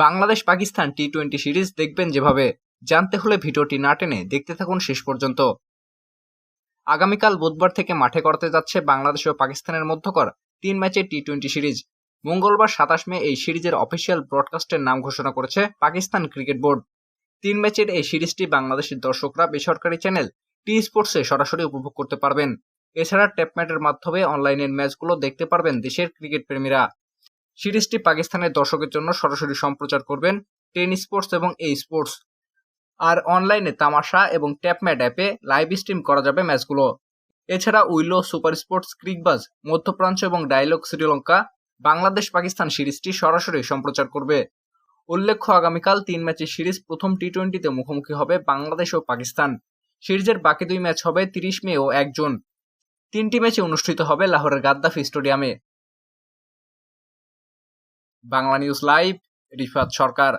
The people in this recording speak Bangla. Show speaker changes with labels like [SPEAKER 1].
[SPEAKER 1] বাংলাদেশ পাকিস্তান টি-20 সিরিজ দেখবেন যেভাবে, জানতে হলে ভিডিওটি না টেনে দেখতে থাকুন শেষ পর্যন্ত। আগামীকাল বুধবার থেকে মাঠে করতে যাচ্ছে বাংলাদেশ ও পাকিস্তানের মধ্যকার 3 ম্যাচের টি-20 সিরিজ। মঙ্গলবার 27 মে এই সিরিজের অফিসিয়াল ব্রডকাস্টের নাম ঘোষণা করেছে পাকিস্তান ক্রিকেট বোর্ড। 3 ম্যাচের এই সিরিজটি বাংলাদেশের দর্শকরা বেসরকারি চ্যানেল টি স্পোর্টসে সরাসরি উপভোগ করতে পারবেন। এছাড়া ট্যাপম্যাটের মাধ্যমে অনলাইনের ম্যাচগুলো দেখতে পারবেন দেশের ক্রিকেট প্রেমীরা। সিরিজটি পাকিস্তানের দর্শকের জন্য সরাসরি সম্প্রচার করবেন টেন স্পোর্টস এবং এই স্পোর্টস। আর অনলাইনে তামাশা এবং ট্যাপম্যাট অ্যাপে লাইভ স্ট্রিম করা যাবে ম্যাচগুলো। এছাড়া উইলো, সুপার স্পোর্টস, ক্রিকবাজ, মধ্যপ্রাচ্য এবং ডায়লগ শ্রীলঙ্কা বাংলাদেশ পাকিস্তান সিরিজটি সরাসরি সম্প্রচার করবে। উল্লেখ্য, আগামীকাল 3 ম্যাচের সিরিজ প্রথম টি-20তে মুখোমুখি হবে বাংলাদেশ ও পাকিস্তান। সিরিজের বাকি 2 ম্যাচ হবে 30 মে ও 1 জুন। 3টি ম্যাচে অনুষ্ঠিত হবে লাহোরের গাদ্দাফি স্টেডিয়ামে। বাংলা নিউজ লাইভ, রিফাত সরকার।